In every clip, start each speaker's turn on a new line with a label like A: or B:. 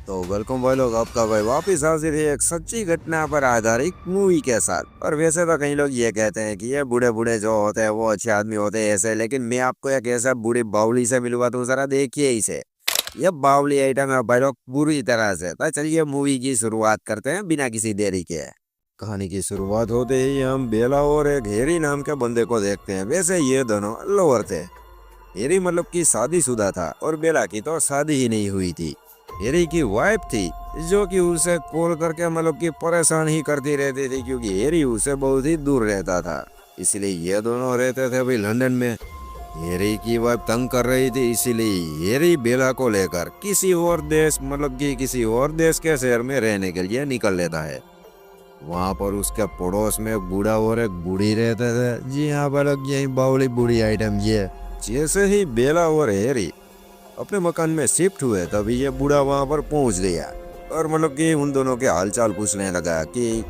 A: तो वेलकम भाई लोग, आपका भाई वापिस हाजिर है एक सच्ची घटना पर आधारित मूवी के साथ। और वैसे तो कई लोग ये कहते हैं कि ये बूढ़े बूढ़े जो होते हैं वो अच्छे आदमी होते हैं ऐसे, लेकिन मैं आपको एक ऐसा बूढ़ी बावली से मिलवा दूं, जरा देखिए इसे। ये बावली आइटम है भाई लोग पूरी तरह से। तो चलिए मूवी की शुरुआत करते हैं बिना किसी देरी के। कहानी की शुरुआत होते ही हम बेला और एक हेरी नाम के बंदे को देखते हैं। वैसे ये दोनों लोअर थे। हेरी मतलब की शादीशुदा था और बेला की तो शादी ही नहीं हुई थी। हेरी की वाइफ थी जो कि उसे कॉल करके मतलब कि परेशान ही करती रहती थी, क्योंकि हेरी उसे बहुत ही दूर रहता था। इसलिए ये दोनों रहते थे भाई लंदन में। हेरी की वाइफ तंग कर रही थी, इसीलिए हेरी बेला को लेकर किसी और देश मतलब कि किसी और देश के शहर में रहने के लिए निकल लेता है। वहाँ पर उसके पड़ोस में एक बूढ़ा और एक बूढ़ी रहते थे। जी हाँ बालक, यही बावली बूढ़ी आइटम ये। जैसे ही बेला और हेरी अपने मकान में शिफ्ट हुए तभी ये बूढ़ा वहां पर पहुंच गया और मतलब कि उन दोनों के हालचाल पूछने लगा कि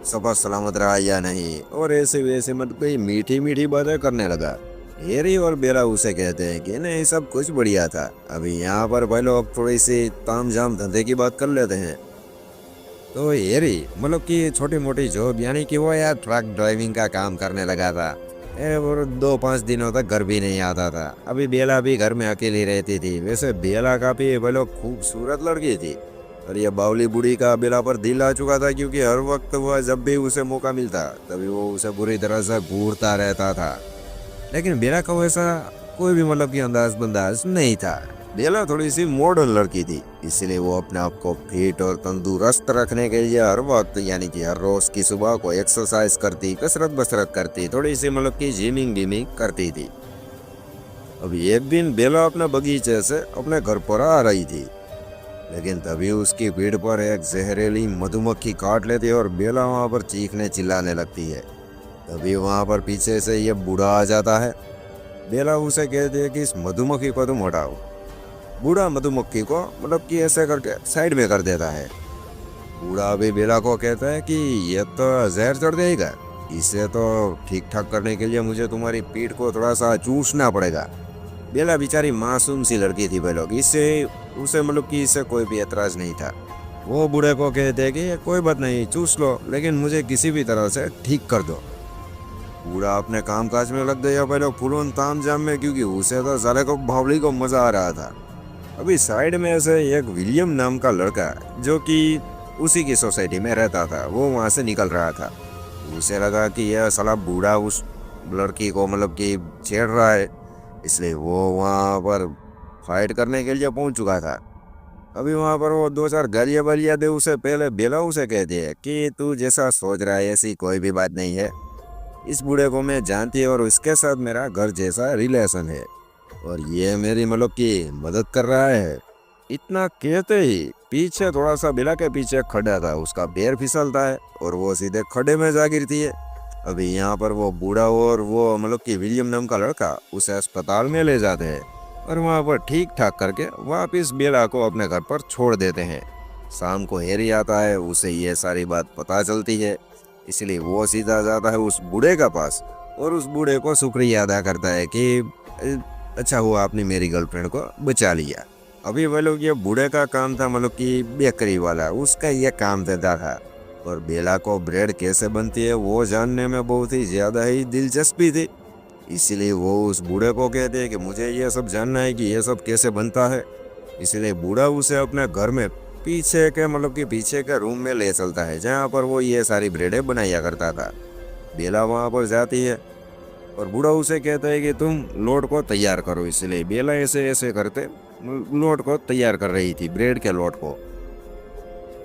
A: सब सलामत रहा या नहीं, और ऐसे वैसे मतलब कोई मीठी मीठी बातें करने लगा। हेरी और बेला उसे कहते हैं कि नहीं सब कुछ बढ़िया था, अभी यहाँ पर भाई लोग थोड़ी सी ताम झाम धंधे की बात कर लेते हैं। तो हेरी मतलब कि छोटी मोटी जॉब यानी कि वो यार ट्रक ड्राइविंग का काम करने लगा था। और 2-5 दिनों तक घर भी नहीं आता था। अभी बेला भी घर में अकेली रहती थी। वैसे बेला काफी बोलो खूबसूरत लड़की थी और ये बावली बूढ़ी का बेला पर दिल आ चुका था, क्योंकि हर वक्त वह जब भी उसे मौका मिलता तभी वो उसे बुरी तरह से घूरता रहता था। लेकिन बेला का वैसा कोई भी मतलब की अंदाज बंदाज नहीं था। बेला थोड़ी सी मॉडर्न लड़की थी, इसलिए वो अपने आप को फिट और तंदुरुस्त रखने के लिए हर वक्त यानी कि हर रोज की सुबह को एक्सरसाइज करती, कसरत बसरत करती, थोड़ी सी मतलब की जिमिंग विमिंग करती थी। अभी एक दिन बेला अपने बगीचे से अपने घर पर आ रही थी, लेकिन तभी उसकी भीड़ पर एक जहरीली मधुमक्खी काट लेती है और बेला वहां पर चीखने चिल्लाने लगती है। तभी वहां पर पीछे से ये बूढ़ा आ जाता है। बेला उसे कहती है कि इस मधुमक्खी को तुम हटाओ। बूढ़ा मधुमक्खी को मतलब कि ऐसे करके साइड में कर देता है। बूढ़ा अभी बेला को कहता है कि ये तो जहर चढ़ जाएगा, इसे तो ठीक ठाक करने के लिए मुझे तुम्हारी पीठ को थोड़ा सा चूसना पड़ेगा। बेला बेचारी मासूम सी लड़की थी लोग, इससे उसे मतलब कि इससे कोई भी एतराज नहीं था। वो बूढ़े को कहते हैं कि कोई बात नहीं चूस लो, लेकिन मुझे किसी भी तरह से ठीक कर दो। बूढ़ा अपने काम काज में लग गया लोग फुल ताम जाम में, क्योंकि उसे तो सारे को बावली को मजा आ रहा था। अभी साइड में से एक विलियम नाम का लड़का जो कि उसी की सोसाइटी में रहता था, वो वहां से निकल रहा था। उसे लगा कि यह साला बूढ़ा उस लड़की को मतलब कि छेड़ रहा है, इसलिए वो वहां पर फाइट करने के लिए पहुंच चुका था। अभी वहां पर वो 2-4 गालियां वालियां दे उसे। पहले बेला उसे कहती है कि तू जैसा सोच रहा है ऐसी कोई भी बात नहीं है, इस बूढ़े को मैं जानती है और उसके साथ मेरा घर जैसा रिलेशन है और ये मेरी मतलब की मदद कर रहा है। इतना कहते ही पीछे थोड़ा सा बेला के पीछे खड़ा था, उसका पैर फिसलता है और वो सीधे खड्डे में जा गिरती है। अभी यहाँ पर वो बूढ़ा और वो मतलब कि विलियम नाम का लड़का उसे अस्पताल में ले जाते हैं और वहाँ पर ठीक ठाक करके वापिस बेला को अपने घर पर छोड़ देते हैं। शाम को हेरी आता है, उसे ये सारी बात पता चलती है, इसलिए वो सीधा जाता है उस बूढ़े का पास और उस बूढ़े को शुक्रिया अदा करता है कि अच्छा हुआ आपने मेरी गर्लफ्रेंड को बचा लिया। अभी वो लोग ये बूढ़े का काम था मतलब कि बेकरी वाला, उसका ये काम देता था और बेला को ब्रेड कैसे बनती है वो जानने में बहुत ही ज़्यादा ही दिलचस्पी थी। इसीलिए वो उस बूढ़े को कहते हैं कि मुझे ये सब जानना है कि ये सब कैसे बनता है। इसलिए बूढ़ा उसे अपने घर में पीछे के मतलब कि पीछे के रूम में ले चलता है, जहाँ पर वो ये सारी ब्रेडें बनाया करता था। बेला वहाँ पर जाती है और बूढ़ा उसे कहता है कि तुम लोट को तैयार करो। इसलिए बेला ऐसे ऐसे करते लोट को तैयार कर रही थी, ब्रेड के लोट को।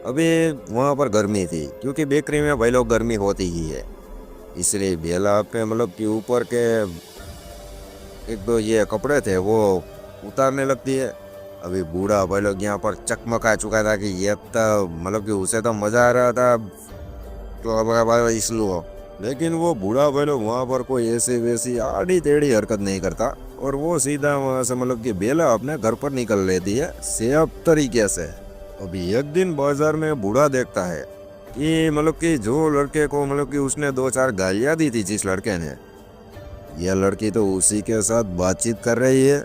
A: अभी वहाँ पर गर्मी थी, क्योंकि बेकरी में भाई लोग गर्मी होती ही है, इसलिए बेला पे मतलब कि ऊपर के 1-2 ये कपड़े थे वो उतारने लगती है। अभी बूढ़ा भाई लोग यहाँ पर चकमका चुका था कि ये तो मतलब कि उसे तो मजा आ रहा था तो इसलिए, लेकिन वो बूढ़ा भाई लोग वहाँ पर कोई ऐसी वैसी आड़ी टेढ़ी हरकत नहीं करता और वो सीधा वहाँ से मतलब कि बेला अपने घर पर निकल लेती है सेफ तरीके से। अभी एक दिन बाजार में बूढ़ा देखता है कि मतलब कि जो लड़के को मतलब कि उसने 2-4 गालियाँ दी थी जिस लड़के ने, यह लड़की तो उसी के साथ बातचीत कर रही है।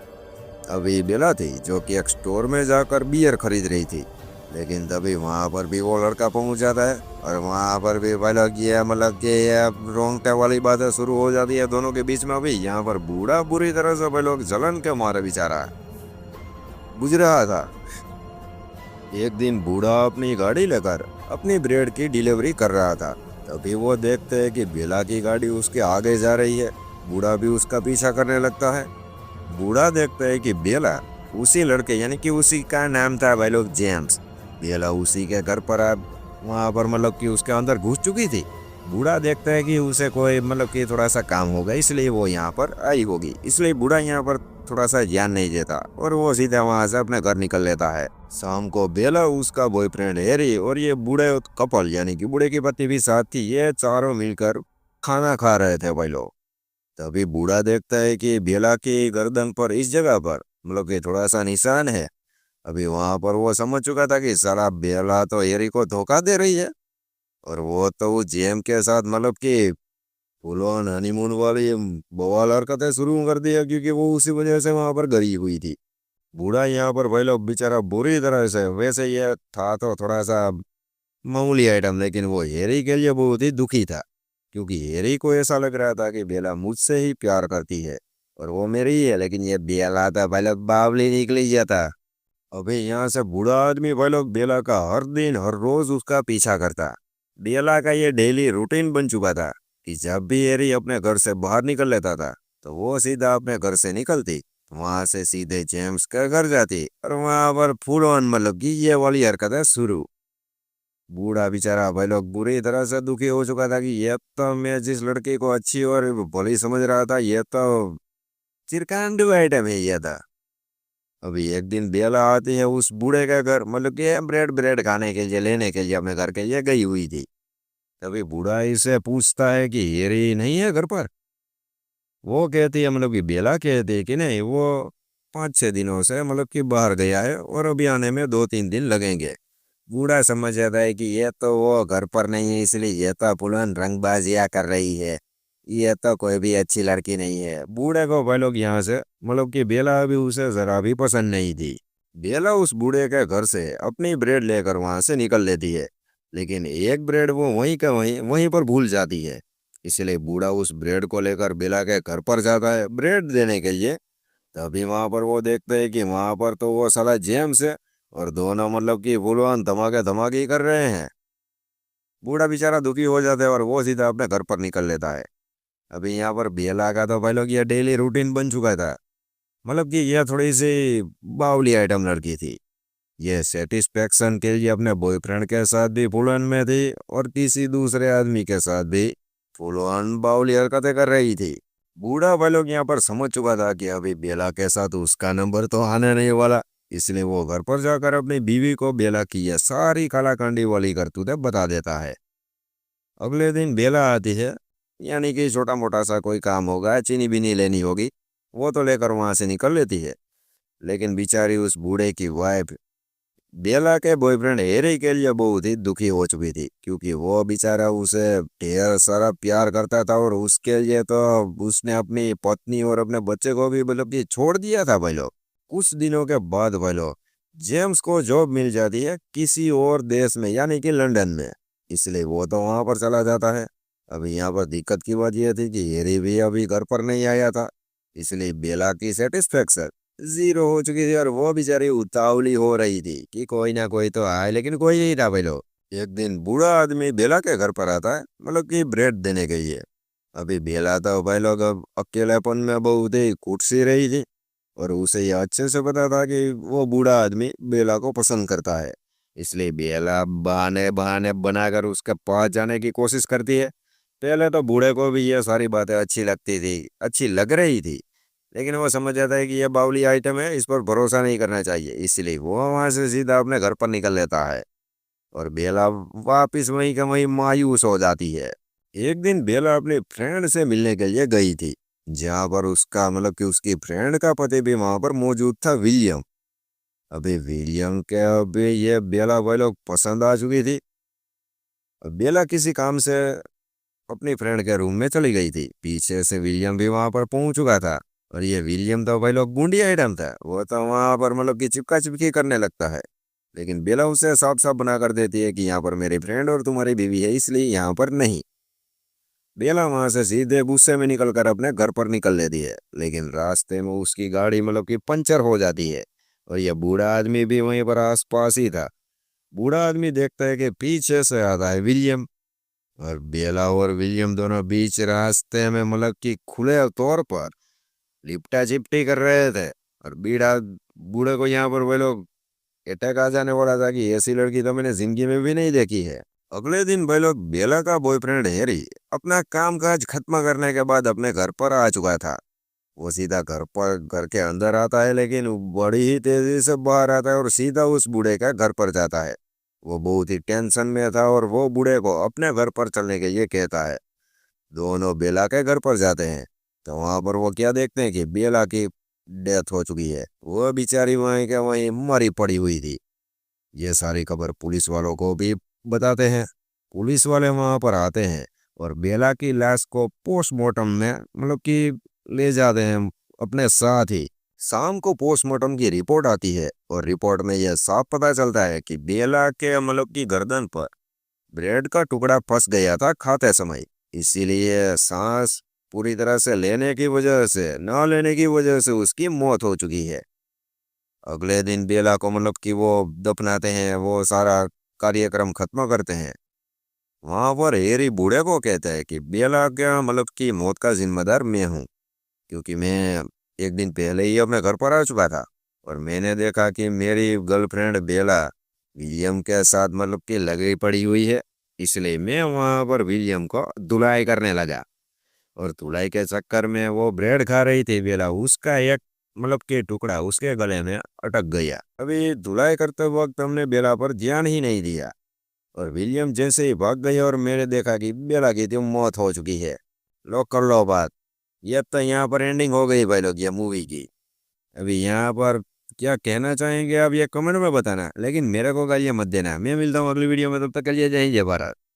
A: अभी बेला थी जो कि एक स्टोर में जाकर बियर खरीद रही थी। लेकिन तभी वहां पर भी वो लड़का पहुंच जाता है और वहां पर भी भाई लोग ये मतलब कि ये रोंगटे वाली बातें शुरू हो जाती है दोनों के बीच में। अभी यहाँ पर बूढ़ा बुरी तरह से भाई लोग जलन के मारे बेचारा बुझ रहा था। एक दिन बूढ़ा अपनी गाड़ी लेकर अपनी ब्रेड की डिलीवरी कर रहा था। तभी वो देखते हैं कि बेला की गाड़ी उसके आगे जा रही है। बूढ़ा भी उसका पीछा करने लगता है। बूढ़ा देखता है कि बेला उसी लड़के यानी कि उसी का नाम था भाई लोग जेम्स। बेला उसी के घर पर वहां पर मतलब कि उसके अंदर घुस चुकी थी। बूढ़ा देखता है कि उसे कोई मतलब कि थोड़ा सा काम होगा इसलिए वो यहाँ पर आई होगी, इसलिए बूढ़ा यहाँ पर थोड़ा सा ध्यान नहीं देता और वो सीधा वहां से अपने घर निकल लेता है। शाम को बेला, उसका बॉयफ्रेंड हैरी और ये बूढ़े कपल यानी कि बूढ़े की पत्नी भी साथ थी, ये चारों मिलकर खाना खा रहे थे भाई लोग। तभी बूढ़ा देखता है कि बेला की गर्दन पर इस जगह पर मतलब कि थोड़ा सा निशान है। अभी वहां पर वो समझ चुका था कि साला बेला तो हैरी को धोखा दे रही है और वो तो वो जेम के साथ मतलब कि फुल ऑन हनीमून वाली बवाल हरकतें शुरू कर दी है, क्योंकि वो उसी वजह से वहां पर गरी हुई थी। बूढ़ा यहाँ पर भाई लोग बेचारा बुरी तरह से, वैसे ये था तो थोड़ा सा मामूली आइटम, लेकिन वो हैरी के लिए बहुत ही दुखी था, क्योंकि हैरी को ऐसा लग रहा था कि बेला मुझसे ही प्यार करती है और वो मेरी ही है। लेकिन ये बेला था भाई लोग बावली निकली जाता। अभी यहाँ से बूढ़ा आदमी भाई लोग बेला का हर दिन हर रोज उसका पीछा करता। बेला का ये डेली रूटीन बन चुका था कि जब भी हैरी अपने घर से बाहर निकल लेता था तो वो सीधा अपने घर से निकलती, वहां से सीधे जेम्स के घर जाती और वहां पर फुल ऑन मतलब कि ये वाली हरकतें शुरू। बूढ़ा बेचारा भाई लोग बुरी तरह से दुखी हो चुका था कि ये तो मैं जिस लड़की को अच्छी और भली समझ रहा था ये तो चिरकांडू आइटम है ये था। अभी एक दिन बेला आती है उस बूढ़े के घर, मतलब कि ब्रेड ब्रेड खाने के लिए लेने के लिए अपने घर के लिए गई हुई थी। तभी बूढ़ा इसे पूछता है कि हेरी नहीं है घर पर। वो कहती है मतलब कि बेला कहती है कि नहीं, वो 5-6 दिनों से मतलब कि बाहर गया है और अभी आने में 2-3 दिन लगेंगे। बूढ़ा समझ जाता है कि ये तो वो घर पर नहीं है, इसलिए ये तो पुलन रंगबाजियां कर रही है, ये तो कोई भी अच्छी लड़की नहीं है। बूढ़े को भाई लोग यहाँ से मतलब कि बेला अभी उसे जरा भी पसंद नहीं थी। बेला उस बूढ़े के घर से अपनी ब्रेड लेकर वहां से निकल लेती है, लेकिन एक ब्रेड वो वहीं का वहीं वहीं पर भूल जाती है। इसलिए बूढ़ा उस ब्रेड को लेकर बेला के घर पर जाता है ब्रेड देने के लिए। तभी वहां पर वो देखते हैं कि वहां पर तो वो साला जेम्स है और दोनों मतलब कि बुलवान धमाके धमाके ही कर रहे हैं। बूढ़ा बेचारा दुखी हो जाता है और वो सीधा अपने घर पर निकल लेता है। अभी यहाँ पर बेला का तो भाई लोग ये डेली रूटीन बन चुका था, मतलब कि यह थोड़ी सी बावली आइटम लड़की थी। ये सेटिस्फेक्शन के लिए अपने बॉयफ्रेंड के साथ भी फुल ऑन में थी और किसी दूसरे आदमी के साथ भी फुल ऑन बावली हरकतें कर रही थी। बूढ़ा भाई लोग यहाँ पर समझ चुका था कि अभी बेला के साथ उसका नंबर तो आने नहीं वाला, इसलिए वो घर पर जाकर अपनी बीवी को बेला की ये सारी कालाकांडी वाली करतूतें बता देता है। अगले दिन बेला आती है, यानी कि छोटा मोटा सा कोई काम होगा, चीनी बीनी लेनी होगी, वो तो लेकर वहां से निकल लेती है। लेकिन बेचारी उस बूढ़े की वाइफ बेला के बॉयफ्रेंड हैरी के लिए बहुत ही दुखी हो चुकी थी, क्योंकि वो बेचारा उसे ढेर सारा प्यार करता था और उसके लिए तो उसने अपनी पत्नी और अपने बच्चे को भी मतलब कि छोड़ दिया था भाई लोग। कुछ दिनों के बाद भाई लोग जेम्स को जॉब मिल जाती है किसी और देश में यानी कि लंदन में, इसलिए वो तो वहां पर चला जाता है। अभी यहाँ पर दिक्कत की बात यह थी कि हैरी भी अभी घर पर नहीं आया था, इसलिए बेला की सेटिस्फेक्शन जीरो हो चुकी थी और वो बेचारी उतावली हो रही थी कि कोई ना कोई तो आए, लेकिन कोई नहीं था भाई लोग। एक दिन बूढ़ा आदमी बेला के घर पर आता है मतलब कि ब्रेड देने के लिए। अभी बेला तो भाई लोग अब अकेलेपन में बहुत ही कुटसी रही थी और उसे यह अच्छे से पता था कि वो बूढ़ा आदमी बेला को पसंद करता है, इसलिए बेला बहाने बहाने बनाकर उसके पास जाने की कोशिश करती है। पहले तो बूढ़े को भी ये सारी बातें अच्छी लगती थी, अच्छी लग रही थी, लेकिन वो समझ जाता है कि ये बावली आइटम है, इस पर भरोसा नहीं करना चाहिए, इसलिए वो वहां से सीधा अपने घर पर निकल लेता है और बेला वापिस वहीं का वहीं मायूस हो जाती है। एक दिन बेला अपने फ्रेंड से मिलने के लिए गई थी, जहां पर उसका मतलब कि उसकी फ्रेंड का पति भी वहां पर मौजूद था, विलियम। अभी विलियम के अभी ये बेला भाई लोग पसंद आ चुकी थी। बेला किसी काम से अपनी फ्रेंड के रूम में चली गई थी, पीछे से विलियम भी वहां पर पहुंच चुका था। और ये विलियम तो भाई लोग बूंदी आइटम था, वो तो वहां पर मतलब कि चिपका चिपकी करने लगता है। लेकिन बेला उसे साफ साफ बना कर देती है कि यहाँ पर मेरी फ्रेंड और तुम्हारी बीवी है, इसलिए यहाँ पर नहीं। बेला वहां से सीधे गुस्से में निकल कर अपने घर पर निकल लेती है, लेकिन रास्ते में उसकी गाड़ी मतलब कि पंचर हो जाती है। और ये बूढ़ा आदमी भी वहीं पर आस पास ही था। बूढ़ा आदमी देखता है कि पीछे से आता है विलियम। और बेला और विलियम दोनों बीच रास्ते में मतलब कि खुले तौर पर लिपटा चिपटी कर रहे थे। और बीड़ा बूढ़े को यहाँ पर वो लोग अटैक आ जाने वाला था कि ऐसी लड़की तो मैंने जिंदगी में भी नहीं देखी है। अगले दिन भाई लोग बेला का बॉयफ्रेंड हैरी अपना काम काज खत्म करने के बाद अपने घर पर आ चुका था। वो सीधा घर के अंदर आता है, लेकिन वो बड़ी ही तेजी से बाहर आता है और सीधा उस बूढ़े का घर पर जाता है। वो बहुत ही टेंशन में था और वो बूढ़े को अपने घर पर चलने के लिए कहता है। दोनों बेला के घर पर जाते हैं, तो वहां पर वो क्या देखते हैं कि बेला की डेथ हो चुकी है। वो बेचारी वहीं के वहीं मरी पड़ी हुई थी। ये सारी खबर पुलिस वालों को भी बताते हैं। पुलिस वाले वहां पर आते हैं और बेला की लाश को पोस्टमार्टम में मतलब कि ले जाते हैं अपने साथ ही। शाम को पोस्टमार्टम की रिपोर्ट आती है और रिपोर्ट में यह साफ पता चलता है कि बेला के मतलब की गर्दन पर ब्रेड का टुकड़ा फंस गया था खाते समय। इसीलिए सांस पूरी तरह से लेने की वजह से ना लेने की वजह से उसकी मौत हो चुकी है। अगले दिन बेला को मतलब कि वो दफनाते हैं, वो सारा कार्यक्रम खत्म करते हैं। वहां पर हेरी बूढ़े को कहता है कि बेला क्या मतलब कि मौत का जिम्मेदार मैं हूँ, क्योंकि मैं एक दिन पहले ही अपने घर पर आ चुका था और मैंने देखा कि मेरी गर्लफ्रेंड बेला विलियम के साथ मतलब कि लगी पड़ी हुई है। इसलिए मैं वहां पर विलियम को धुलाई करने लगा। और धुलाई के चक्कर में वो ब्रेड खा रही थी बेला, उसका एक मतलब कि टुकड़ा उसके गले में अटक गया। अभी धुलाई करते वक्त हमने बेला पर ध्यान ही नहीं दिया और विलियम जैसे ही भाग गया और मैंने देखा कि बेला की तो मौत हो चुकी है। लो कर लो बात। ये तो यहाँ पर एंडिंग हो गई भाई लोग ये मूवी की। अभी यहाँ पर क्या कहना चाहेंगे आप ये कमेंट में बताना, लेकिन मेरे को गालियाँ मत देना। मैं मिलता हूँ अगली वीडियो में, तब तक के लिए जय हिंद जय भारत।